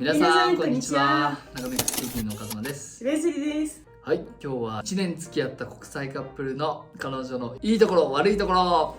皆さんこんにちは。長引く通勤の風間です。レスリーです。はい、今日は1年付き合った国際カップルの彼女のいいところ悪いところ。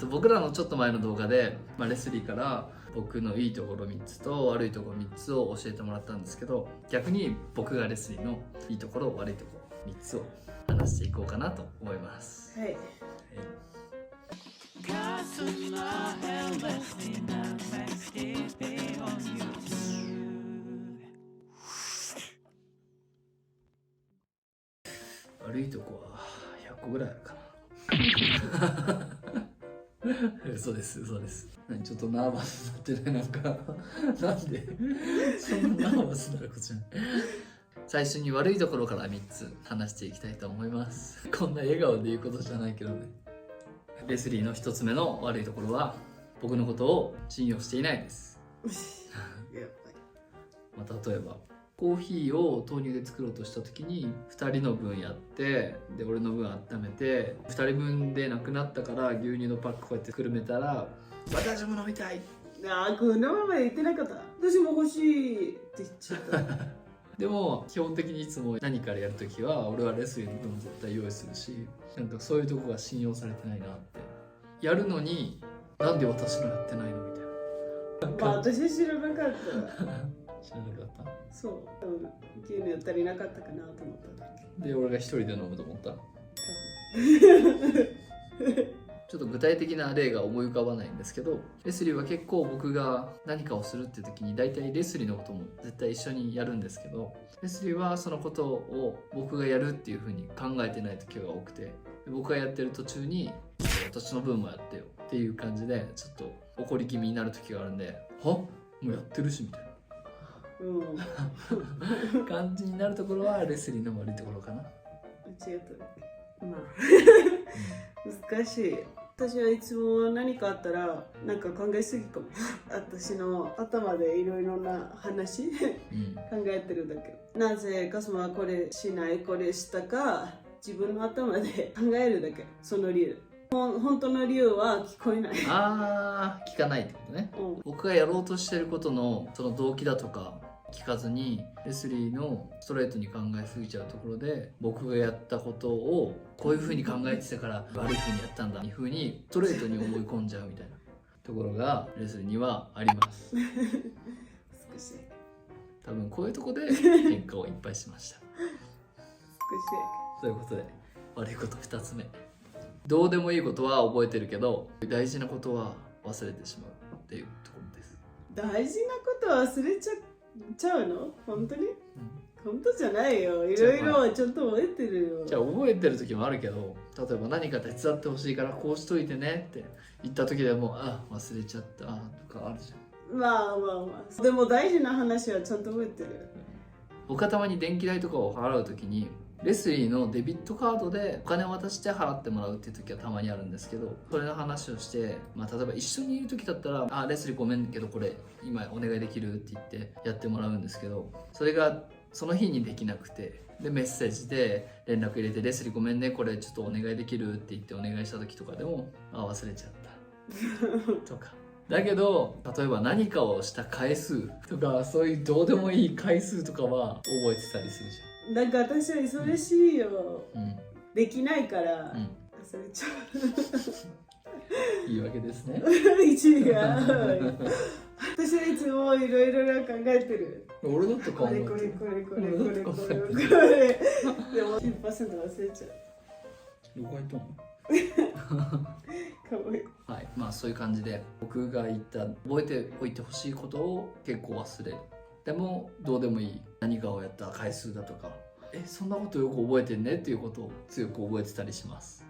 僕らのちょっと前の動画で、レスリーから僕のいいところ3つと悪いところ3つを教えてもらったんですけど、逆に僕がレスリーのいいところ悪いところ3つを話していこうかなと思います。はい。悪いとこは100個ぐらいあるかな。嘘です。ちょっとナーバスになってない？なんでそんなナーバスになることじゃない。最初に悪いところから3つ話していきたいと思います。こんな笑顔で言うことじゃないけどね。レスリーの1つ目の悪いところは、僕のことを信用していないです。例えばコーヒーを豆乳で作ろうとした時に2人の分やって、で俺の分温めて、2人分でなくなったから牛乳のパックこうやってくるめたら、私も飲みたい。このまま言ってなかった。私も欲しいって言っちゃった。でも基本的にいつも何からやるときは俺はレスリーの分絶対用意するし、なんかそういうとこが信用されてないなって。やるのになんで私のやってないのみたいな。私知らなかった。知らなかった。そう、多分牛乳足りなかったかなと思っただけ。で俺が一人で飲むと思った。ちょっと具体的な例が思い浮かばないんですけど、レスリーは結構僕が何かをするっていう時に大体レスリーのことも絶対一緒にやるんですけど、レスリーはそのことを僕がやるっていう風に考えてない時が多くて、僕がやってる途中に私の分もやってよっていう感じでちょっと怒り気味になる時があるんで、もうやってるしみたいな感じになるところはレスリーの悪いところかな。違っただけ。難しい。私はいつも何かあったらなんか考えすぎかも。私の頭でいろいろな話考えてるだけ。なぜカスマはこれしないこれしたか自分の頭で考えるだけ。その理由、本当の理由は聞こえない。聞かないってことね。僕がやろうとしてることのその動機だとか聞かずに、レスリーのストレートに考えすぎちゃうところで、僕がやったことをこういう風に考えてたから悪い風にやったんだっていう風にストレートに思い込んじゃうみたいなところがレスリーにはあります。少し多分こういうところで喧嘩をいっぱいしました。ということで悪いこと2つ目。どうでもいいことは覚えてるけど大事なことは忘れてしまうっていうところです。大事なこと忘れちゃうの？本当に？本当じゃないよ。いろいろちょっと覚えてるよ。じゃあ覚えてる時もあるけど、例えば何か手伝ってほしいからこうしといてねって言った時でも忘れちゃったとかあるじゃん。でも大事な話はちゃんと覚えてる。僕はたまに電気代とかを払う時にレスリーのデビットカードでお金を渡して払ってもらうっていう時はたまにあるんですけど、それの話をして、例えば一緒にいる時だったらレスリーごめんけどこれ今お願いできるって言ってやってもらうんですけど、それがその日にできなくて、でメッセージで連絡入れてレスリーごめんねこれちょっとお願いできるって言ってお願いした時とかでも忘れちゃったとか。だけど例えば何かをした回数とかそういうどうでもいい回数とかは覚えてたりするじゃん。なんか私は忙しいよ、できないから忘れちゃう。いいわけですね。違う。私はいつもいろいろ考えてる。俺だって考えてる。これ。でも 1% 忘れちゃう。どこ行ったの？かわいい。はい、そういう感じで僕が言った覚えておいてほしいことを結構忘れる。でもどうでもいい何かをやった回数だとか、そんなことよく覚えてんねっていうことを強く覚えてたりします。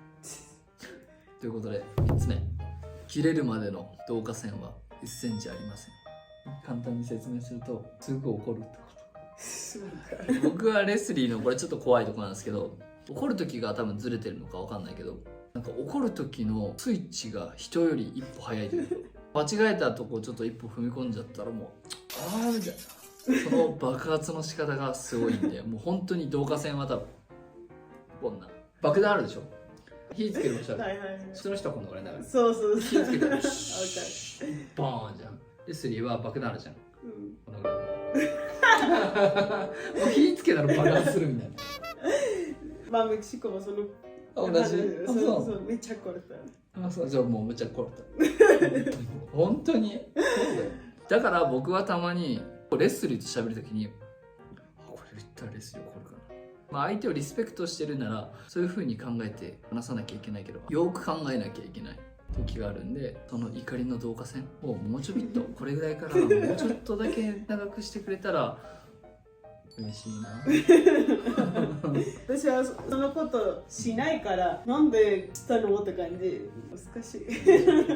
ということで3つ目、切れるまでの導火線は1センチありません。簡単に説明するとすぐ怒るってこと。僕はレスリーのこれちょっと怖いところなんですけど、怒る時が多分ずれてるのか分かんないけど、なんか怒る時のスイッチが人より一歩早いというか、間違えたとこちょっと一歩踏み込んじゃったらもうみたいな、その爆発の仕方がすごいんで、もう本当に導火線は多分こんな爆弾あるでしょ、火つける場所ある。その人はこのぐらいになる。そう火つけてレスリーは爆弾あるじゃん、うんこのぐらいもう火つけたら爆発するみたいな。まあメキシコもその同じ。そうそうめっちゃこれた。あ、そう、じゃあもうめっちゃこれた。本当に。だから僕はたまにレスリーと喋るときに、これ言ったらレスリー怒るかな。まあ相手をリスペクトしてるならそういう風に考えて話さなきゃいけないけど、よく考えなきゃいけない時があるんで、その怒りの導火線をもうちょびっとこれぐらいからもうちょっとだけ長くしてくれたら嬉しいな。私はそのことしないからなんでしたのって感じ。難しい。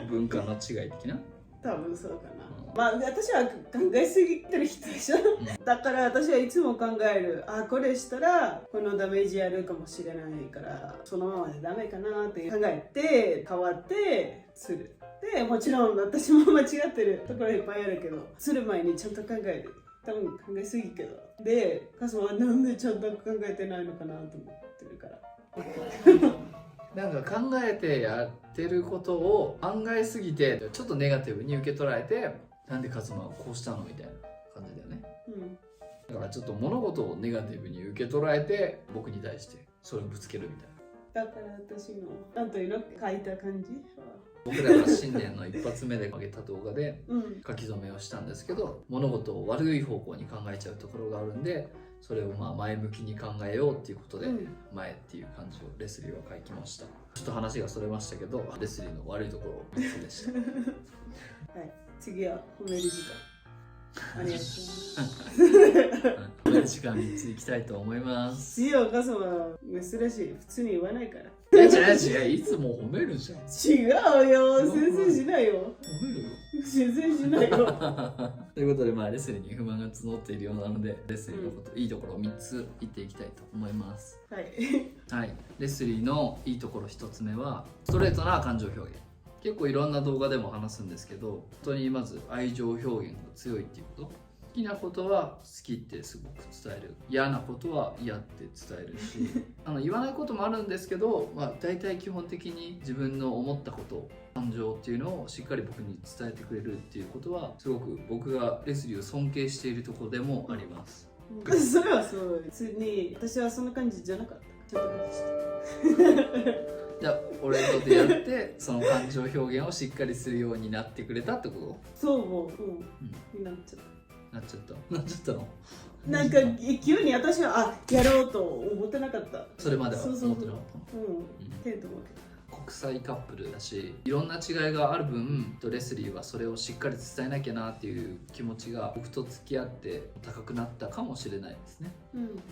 文化の違い的な。多分そうかな。まあ私は考えすぎてる人でしょ、だから私はいつも考える、あ、これしたらこのダメージあるかもしれないからそのままでダメかなって考えて変わってする。でもちろん私も間違ってるところいっぱいあるけど、する前にちゃんと考える。多分考えすぎけど、でカスはなんでちゃんと考えてないのかなと思ってるからなんか考えてやってることを考えすぎてちょっとネガティブに受け取られて、なんでカズマはこうしたのみたいな感じだよね、だからちょっと物事をネガティブに受け取られて僕に対してそれをぶつけるみたいな。だから私のなんというの書いた感じ、僕らが新年の一発目で上げた動画でうん書き初めをしたんですけど、物事を悪い方向に考えちゃうところがあるんで、それをまあ前向きに考えようっていうことで、前っていう感じをレスリーは書きました。ちょっと話がそれましたけど、レスリーの悪いところ3つでした。はい、次は褒める時間。ありがとうございます。褒める時間3ついきたいと思います。いいよ、お母様は珍しい。普通に言わないから。違う、いつも褒めるじゃん。違うよ、全然しないよ。褒めるよ。全然しないよ。ということで、まあレスリーに不満が募っているようなので、レスリーのこと、いいところを3つ言っていきたいと思います。はい。はい、レスリーのいいところ1つ目はストレートな感情表現。結構いろんな動画でも話すんですけど、本当にまず愛情表現が強いっていうこと。好きなことは好きってすごく伝える、嫌なことは嫌って伝えるし言わないこともあるんですけど、まあ、大体基本的に自分の思ったこと感情っていうのをしっかり僕に伝えてくれるっていうことはすごく僕がレスリーを尊敬しているところでもあります。それはそう普通に私はそんな感じじゃなかった。ちょっと感じした。じゃあ俺と出会ってその感情表現をしっかりするようになってくれたってこと？そうもう、なっちゃったのなんか急に私はやろうと思ってなかった。それまでは思ってなかったの。テントも国際カップルだしいろんな違いがある分レスリーはそれをしっかり伝えなきゃなっていう気持ちが僕と付き合って高くなったかもしれないですね、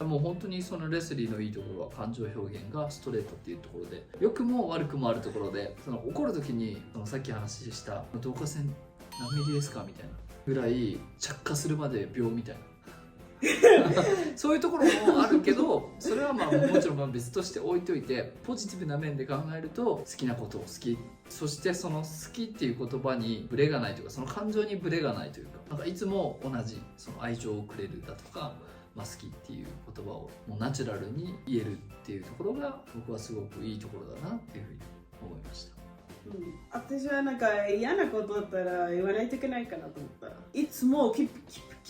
もう本当にそのレスリーのいいところは感情表現がストレートっていうところで、良くも悪くもあるところで、その怒る時にそのさっき話した導火線何ミリですかみたいなぐらい着火するまで秒みたいなそういうところもあるけど、それはまあもちろん別として置いといて、ポジティブな面で考えると好きなことを好き、そしてその好きっていう言葉にブレがないというか、その感情にブレがないというか、なんかいつも同じその愛情をくれるだとか、まあ、好きっていう言葉をもうナチュラルに言えるっていうところが僕はすごくいいところだなっていうふうに思いました。私はなんか嫌なことだったら言わないといけないかなと思った。いつもキ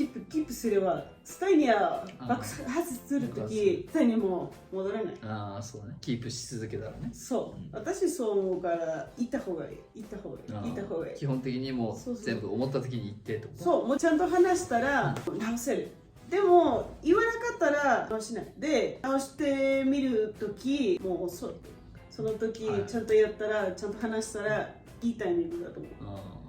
ープすればスタイには爆発するときスタイにも戻らない。ああそうだね、キープし続けたらね。そう、私そう思うから行った方がいい。基本的にもう全部思った時に言ってってこと。そうもうちゃんと話したら直せる。でも言わなかったら直しない。で直してみるときもう遅い。その時ちゃんとやったら、ちゃんと話したらいいタイミングだと思う。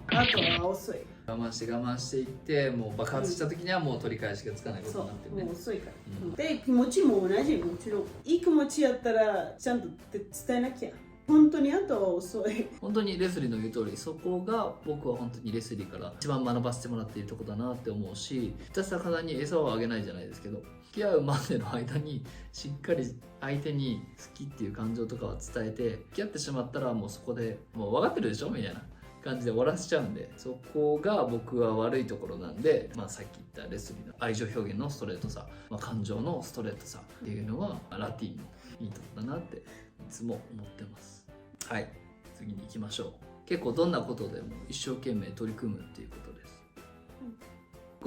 あとは遅い。我慢していってもう爆発した時にはもう取り返しがつかないことになってるね。もう遅いから、で気持ちも同じ。もちろんいい気持ちやったらちゃんと伝えなきゃ。本当にあとは遅い。本当にレスリーの言う通り、そこが僕は本当にレスリーから一番学ばせてもらっているところだなって思うし、ひたすら体に餌をあげないじゃないですけど、付き合うまでの間にしっかり相手に好きっていう感情とかを伝えて、付き合ってしまったらもうそこでもう分かってるでしょみたいな感じで終わらせちゃうんで、そこが僕は悪いところなんで、まあ、さっき言ったレスリーの愛情表現のストレートさ、感情のストレートさっていうのはラティンのいいところだなっていつも思ってます。はい、次に行きましょう。結構どんなことでも一生懸命取り組むっていうことです。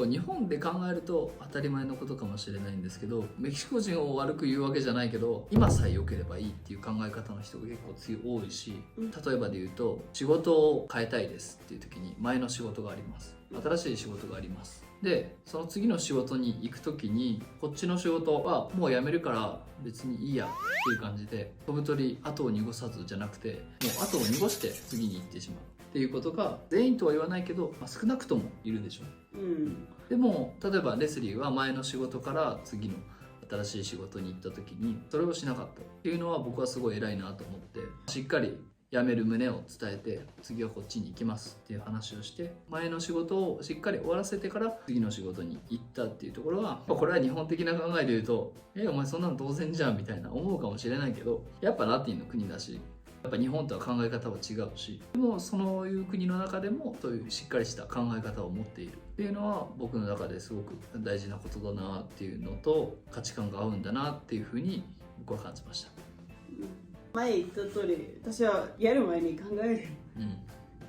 構日本で考えると当たり前のことかもしれないんですけど、メキシコ人を悪く言うわけじゃないけど、今さえ良ければいいっていう考え方の人が結構多いし、例えばで言うと仕事を変えたいですっていう時に前の仕事があります、新しい仕事があります、でその次の仕事に行く時にこっちの仕事はもう辞めるから別にいいやっていう感じで、飛ぶ鳥後を濁さずじゃなくて、もう後を濁して次に行ってしまうっていうことが全員とは言わないけど、少なくともいるでしょ。でも例えばレスリーは前の仕事から次の新しい仕事に行った時にそれをしなかったっていうのは、僕はすごい偉いなと思って、しっかり辞める旨を伝えて、次はこっちに行きますっていう話をして、前の仕事をしっかり終わらせてから次の仕事に行ったっていうところは、これは日本的な考えで言うと、お前そんなの当然じゃんみたいな思うかもしれないけど、やっぱラティンの国だし、やっぱ日本とは考え方は違うし、でもそういう国の中でもそういうしっかりした考え方を持っているっていうのは、僕の中ですごく大事なことだなっていうのと、価値観が合うんだなっていうふうに僕は感じました。前言った通り、私はやる前に考える、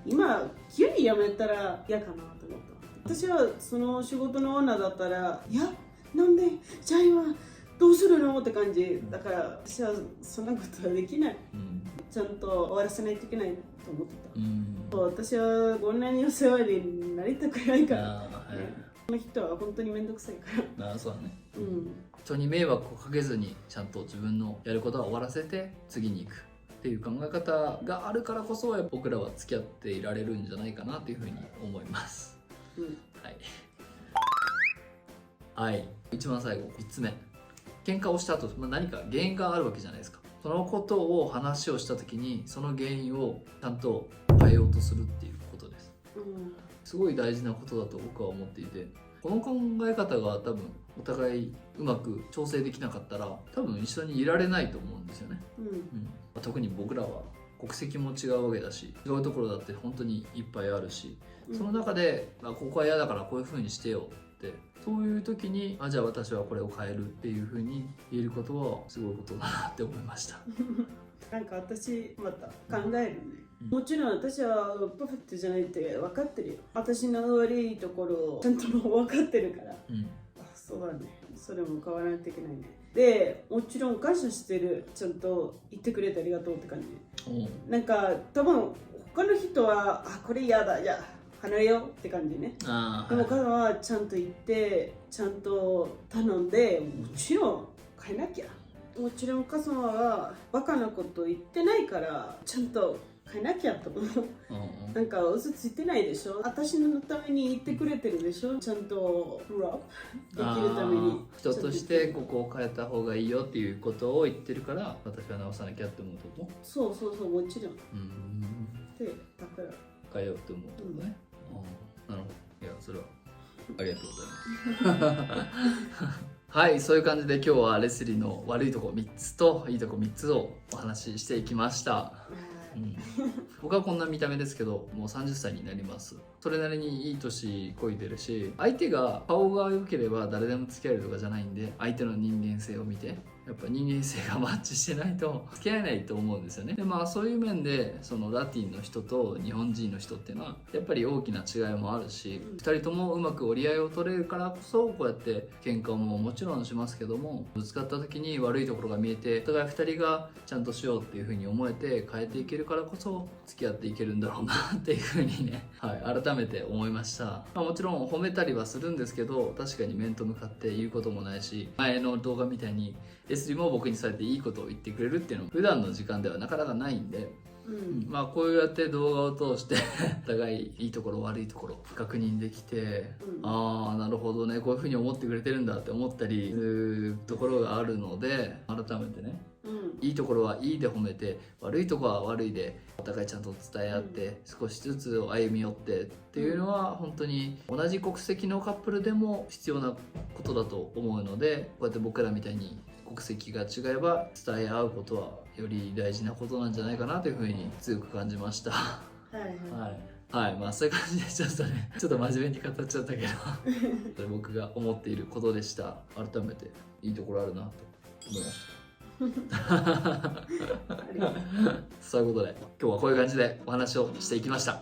今急に辞めたら嫌かなと思った。私はその仕事の女だったら、いやなんでじゃあ今どうするのって感じだから、私はそんなことはできない、ちゃんと終わらせないといけないと思ってた、私はこんなにお世話になりたくないから、この人は本当に面倒くさいから。そうだね、人に迷惑をかけずにちゃんと自分のやることは終わらせて次に行くっていう考え方があるからこそ、僕らは付き合っていられるんじゃないかなというふうに思います、はい、一番最後3つ目、喧嘩をした後、何か原因があるわけじゃないですか。そのことを話をした時にその原因をちゃんと変えようとするっていうことです、すごい大事なことだと僕は思っていて、この考え方が多分お互いうまく調整できなかったら多分一緒にいられないと思うんですよね、特に僕らは国籍も違うわけだし、違うところだって本当にいっぱいあるし、その中で、ここは嫌だからこういう風にしてよって、そういう時にじゃあ私はこれを変えるっていう風に言えることはすごいことだなって思いましたなんか私また考えるね、もちろん私はパーフェクトじゃないって分かってるよ。私の悪いところをちゃんと分かってるから、そうだね、それも変わらないといけないね。でもちろん感謝してる、ちゃんと言ってくれてありがとうって感じ、なんか多分他の人はこれ嫌だ、じゃあ離れようって感じね。でも彼はちゃんと言ってちゃんと頼んで、もちろん変えなきゃ、もちろんカズマはバカなこと言ってないからちゃんと変えなきゃと思うなんか嘘ついてないでしょ、私のために言ってくれてるでしょ、ちゃんとフローできるために人としてここを変えた方がいいよっていうことを言ってるから、私は直さなきゃって思うとこ。そうもちろん、でだから変えようって思うとこね、なるほど、いやそれはありがとうございますはい、そういう感じで今日はレスリーの悪いとこ3つといいとこ3つをお話ししていきました、僕はこんな見た目ですけどもう30歳になります。それなりにいい年こいてるし、相手が顔が良ければ誰でも付き合えるとかじゃないんで、相手の人間性を見てやっぱ人間性がマッチしてないと付き合えないと思うんですよね。でそういう面でそのラティンの人と日本人の人っていうのはやっぱり大きな違いもあるし、2人ともうまく折り合いを取れるからこそこうやって喧嘩ももちろんしますけども、ぶつかった時に悪いところが見えてお互い2人がちゃんとしようっていう風に思えて変えていけるからこそ付き合っていけるんだろうなっていう風にね、改めて思いました。もちろん褒めたりはするんですけど、確かに面と向かって言うこともないし、前の動画みたいにレスリーも僕にそうやっていいことを言ってくれるっていうのも普段の時間ではなかなかないんで、こうやって動画を通してお互いいいところ悪いところ確認できて、なるほどね、こういうふうに思ってくれてるんだって思ったりするところがあるので、改めてね、いいところはいいで褒めて、悪いところは悪いでお互いちゃんと伝え合って、少しずつ歩み寄ってっていうのは本当に同じ国籍のカップルでも必要なことだと思うので、こうやって僕らみたいに国籍が違えば伝え合うことはより大事なことなんじゃないかなというふうに強く感じました。そういう感じでちょっと真面目に語っちゃったけどそれ僕が思っていることでした。改めていいところあるなと思いましたそういうことで今日はこういう感じでお話をしていきました。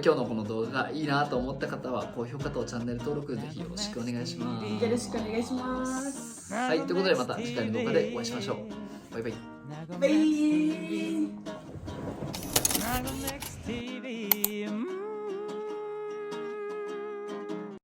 今日のこの動画がいいなと思った方は高評価とチャンネル登録ぜひよろしくお願いします。よろしくお願いします。はい、ということでまた次回の動画でお会いしましょう。バイバイ。バイ。